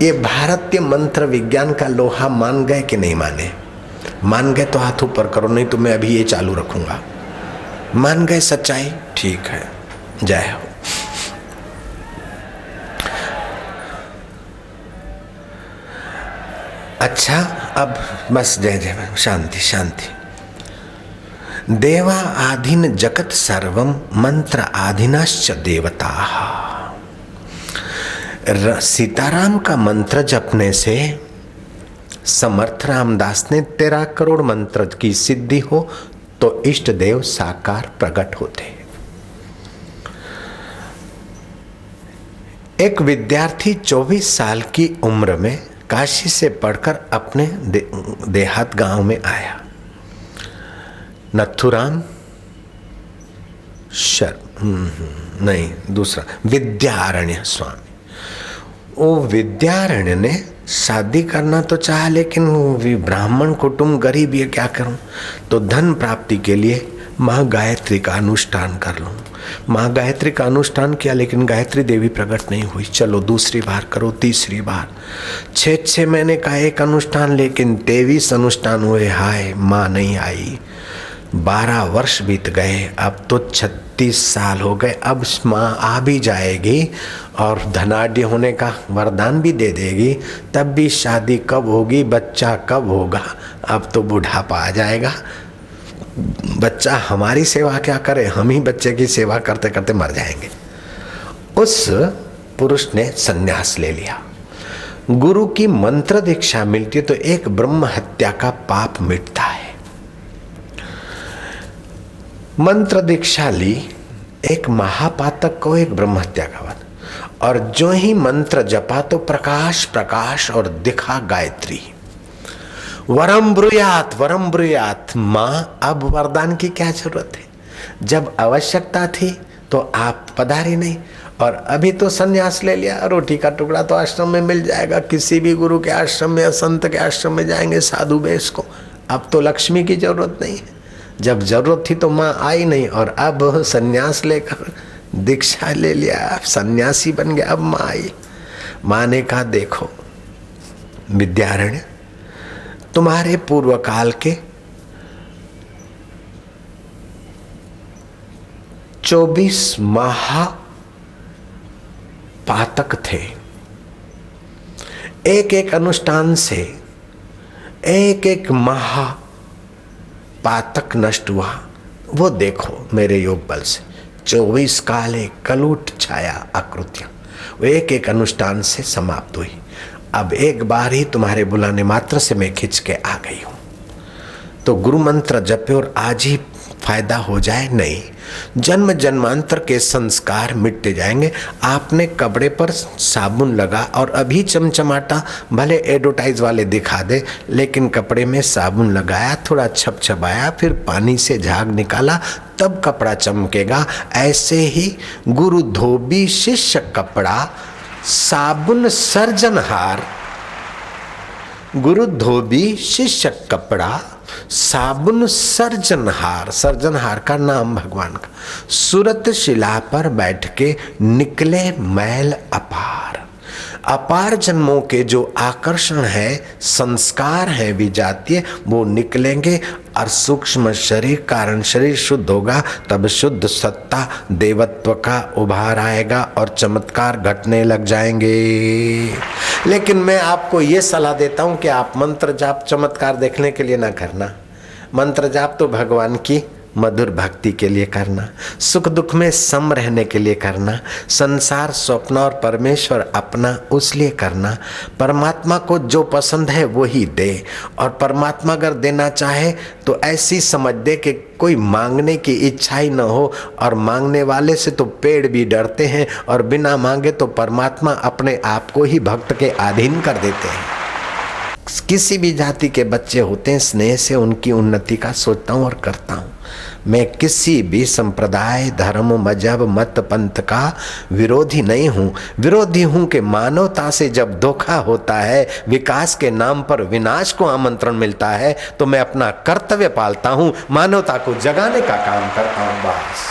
ये भारतीय मंत्र विज्ञान का लोहा मान गए कि नहीं माने? मान गए तो हाथ ऊपर करो, नहीं तो मैं अभी ये चालू रखूंगा। मान गए सच्चाई, ठीक है, जय हो। अच्छा, अब बस जय जय, शांति शांति। देवा आधीन जगत सर्वम मंत्र आधीनश्च देवताः। सीताराम का मंत्र जपने से समर्थ रामदास ने 13 करोड़ मंत्र की सिद्धि हो तो इष्ट देव साकार प्रकट होते। एक विद्यार्थी 24 साल की उम्र में काशी से पढ़कर अपने देहात गांव में आया। नथुराम नहीं, दूसरा विद्यारण्य स्वामी। वो विद्यारण्य ने शादी करना तो चाहा, लेकिन ब्राह्मण कुटुंब, गरीब, ये क्या करूं? तो धन प्राप्ति के लिए माँ गायत्री का अनुष्ठान कर लूं। माँ गायत्री का अनुष्ठान किया, लेकिन गायत्री देवी प्रकट नहीं हुई। चलो दूसरी बार करो, तीसरी बार, 6 महीने का एक अनुष्ठान, लेकिन 23 अनुष्ठान हुए, हाय माँ नहीं आई। 12 वर्ष बीत गए, अब तो 36 साल हो गए। अब माँ आ भी जाएगी और धनाढ्य होने का वरदान भी दे देगी, तब भी शादी कब होगी, बच्चा कब होगा? अब तो बुढ़ापा आ जाएगा। बच्चा हमारी सेवा क्या करे, हम ही बच्चे की सेवा करते करते मर जाएंगे। उस पुरुष ने संन्यास ले लिया। गुरु की मंत्र दीक्षा मिलती है तो एक ब्रह्म हत्या का पाप मिटता है। मंत्र दीक्षा ली, एक महापातक को एक ब्रह्म हत्या का वध, और जो ही मंत्र जपा तो प्रकाश प्रकाश और दिखा गायत्री। वरम ब्रूयात। माँ, अब वरदान की क्या जरूरत है? जब आवश्यकता थी तो आप पधारी नहीं, और अभी तो संन्यास ले लिया। रोटी का टुकड़ा तो आश्रम में मिल जाएगा, किसी भी गुरु के आश्रम में या संत के आश्रम में जाएंगे साधु बेश को। अब तो लक्ष्मी की जरूरत नहीं है। जब जरूरत थी तो माँ आई नहीं, और अब संन्यास लेकर दीक्षा ले लिया, सन्यासी बन गया, अब माँ आई। माँ ने कहा, देखो विद्यारण्य, तुम्हारे पूर्व काल के 24 महापातक थे। एक एक अनुष्ठान से एक एक महापातक नष्ट हुआ। वो देखो मेरे योग बल से 24 काले कलूट छाया आकृतियां वो एक एक अनुष्ठान से समाप्त हुई। अब एक बार ही तुम्हारे बुलाने मात्र से मैं खिंच के आ गई हूं। तो गुरु मंत्र जपे और आज ही फायदा हो जाए? नहीं, जन्म जन्मांतर के संस्कार मिटते जाएंगे। आपने कपड़े पर साबुन लगा और अभी चमचमाटा, भले एडवर्टाइज वाले दिखा दे, लेकिन कपड़े में साबुन लगाया, थोड़ा छपछपाया, फिर पानी से झाग निकाला, तब कपड़ा चमकेगा। ऐसे ही गुरु धोबी शिष्य कपड़ा, साबुन सर्जनहार। गुरु धोबी शिष्य कपड़ा, साबुन सर्जनहार। सर्जनहार का नाम भगवान का। सूरत शिला पर बैठ के निकले मैल अपार। अपार जन्मों के जो आकर्षण है, संस्कार है विजातीय, वो निकलेंगे और सूक्ष्म शरीर, कारण शरीर शुद्ध होगा, तब शुद्ध सत्ता देवत्व का उभार आएगा और चमत्कार घटने लग जाएंगे। लेकिन मैं आपको ये सलाह देता हूं कि आप मंत्र जाप चमत्कार देखने के लिए ना करना। मंत्र जाप तो भगवान की मधुर भक्ति के लिए करना, सुख दुख में सम रहने के लिए करना, संसार स्वप्न और परमेश्वर अपना उस लिए करना। परमात्मा को जो पसंद है वो ही दे, और परमात्मा अगर देना चाहे तो ऐसी समझ दे कि कोई मांगने की इच्छा ही न हो, और मांगने वाले से तो पेड़ भी डरते हैं, और बिना मांगे तो परमात्मा अपने आप को ही भक्त के अधीन कर देते हैं। किसी भी जाति के बच्चे होते हैं, स्नेह से उनकी उन्नति का सोचता हूँ और करता हूँ। मैं किसी भी संप्रदाय, धर्म, मजहब, मत, पंथ का विरोधी नहीं हूँ। विरोधी हूँ कि मानवता से जब धोखा होता है, विकास के नाम पर विनाश को आमंत्रण मिलता है, तो मैं अपना कर्तव्य पालता हूँ, मानवता को जगाने का काम करता हूँ। बस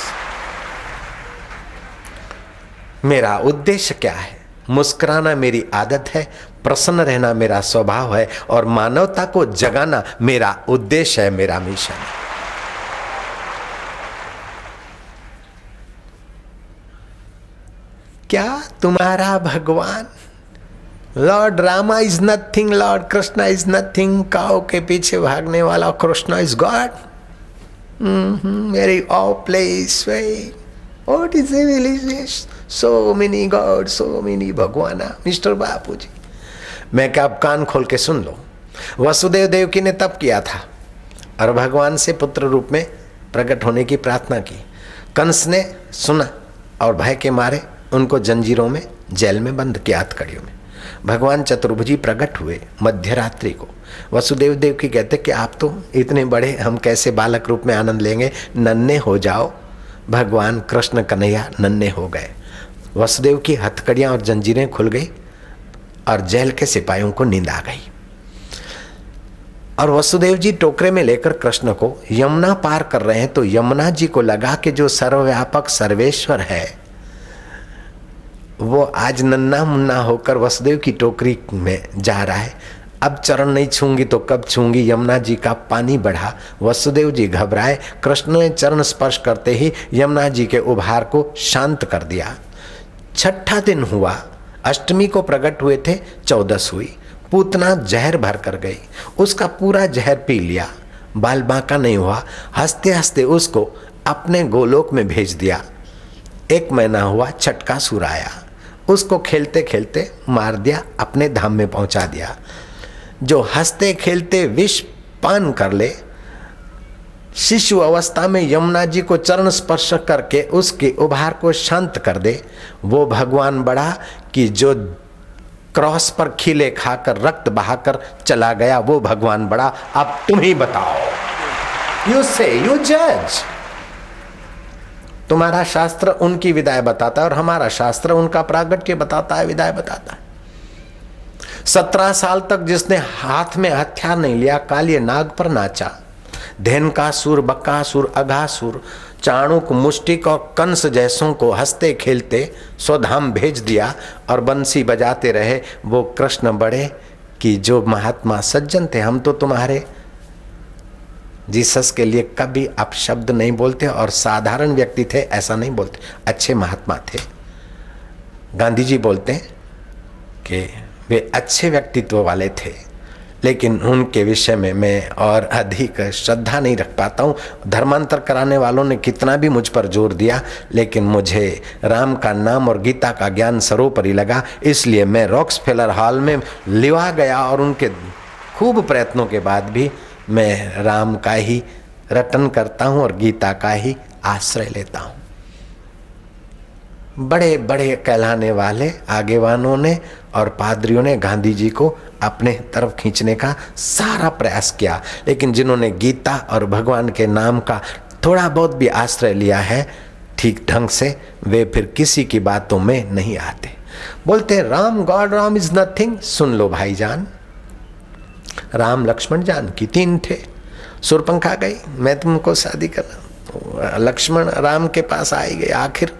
मेरा उद्देश्य क्या है? मुस्कुराना मेरी आदत है, प्रसन्न रहना मेरा स्वभाव है और मानवता को जगाना मेरा उद्देश्य है, मेरा मिशन है। क्या तुम्हारा भगवान lord Rama is nothing, lord Krishna is nothing, cow के पीछे भागने वाला Krishna is god? Very all place way what is religious, so many god, so many भगवाना। मिस्टर बापू जी, मैं क्या, आप कान खोल के सुन लो। वसुदेव देवकी ने तप किया था और भगवान से पुत्र रूप में प्रकट होने की प्रार्थना की। कंस ने सुना और भय के मारे उनको जंजीरों में जेल में बंद किया, हथकड़ियों में। भगवान चतुर्भुजी प्रकट हुए मध्य रात्रि को। वसुदेव देवकी कहते कि आप तो इतने बड़े, हम कैसे बालक रूप में आनंद लेंगे, नन्हे हो जाओ। भगवान कृष्ण कन्हैया नन्हे हो गए। वसुदेव की हथकड़ियां और जंजीरें खुल गई और जेल के सिपाहियों को नींद आ गई। और वसुदेव जी टोकरे में लेकर कृष्ण को यमुना पार कर रहे हैं तो यमुना जी को लगा कि जो सर्वव्यापक सर्वेश्वर है वो आज नन्हा मुन्ना होकर वसुदेव की टोकरी में जा रहा है। अब चरण नहीं छूंगी तो कब छूंगी। यमुना जी का पानी बढ़ा, वसुदेव जी घबराए। कृष्ण ने चरण स्पर्श करते ही यमुना जी के उभार को शांत कर दिया। छठा दिन हुआ, अष्टमी को प्रकट हुए थे, 14 हुई। पूतना जहर भर कर गई, उसका पूरा जहर पी लिया, बाल बांका नहीं हुआ। हंसते हंसते उसको अपने गोलोक में भेज दिया। 1 महीना हुआ, छठका सूर आया, उसको खेलते खेलते मार दिया, अपने धाम में पहुंचा दिया। जो हंसते खेलते विष पान कर ले, शिशु अवस्था में यमुना जी को चरण स्पर्श करके उसके उभार को शांत कर दे, वो भगवान बड़ा कि जो क्रॉस पर खिले खाकर रक्त बहाकर चला गया, वो भगवान बड़ा। अब तुम ही बताओ, यू से, यू जज। तुम्हारा शास्त्र उनकी विदाई बताता है और हमारा शास्त्र उनका प्रागट्य बताता है, विदाई बताता है। 17 साल तक जिसने हाथ में हथियार नहीं लिया, कालिय नाग पर नाचा, धेनकासुर, बकासुर, अघासुर, चाणुक, मुष्टिक और कंस जैसों को हंसते खेलते स्वधाम भेज दिया और बंसी बजाते रहे, वो कृष्ण बड़े कि जो महात्मा सज्जन थे। हम तो तुम्हारे जीसस के लिए कभी अपशब्द नहीं बोलते और साधारण व्यक्ति थे ऐसा नहीं बोलते, अच्छे महात्मा थे। गांधी जी बोलते हैं कि वे अच्छे व्यक्तित्व वाले थे, लेकिन उनके विषय में मैं और अधिक श्रद्धा नहीं रख पाता हूँ। धर्मांतर कराने वालों ने कितना भी मुझ पर जोर दिया, लेकिन मुझे राम का नाम और गीता का ज्ञान सर्वोपरि लगा, इसलिए मैं रॉक्सफेलर हॉल में लिवा गया और उनके खूब प्रयत्नों के बाद भी मैं राम का ही रटन करता हूँ और गीता का ही आश्रय लेता हूँ। बड़े बड़े कहलाने वाले आगेवानों ने और पादरियों ने गांधी जी को अपने तरफ खींचने का सारा प्रयास किया, लेकिन जिन्होंने गीता और भगवान के नाम का थोड़ा बहुत भी आश्रय लिया है ठीक ढंग से, वे फिर किसी की बातों में नहीं आते। बोलते Ram god, Ram is nothing. सुन लो भाईजान, राम लक्ष्मण जानकी 3 थे। सुरपंखा गई, मैं तुमको शादी कर रहा हूँ। लक्ष्मण राम के पास आई गए, आखिर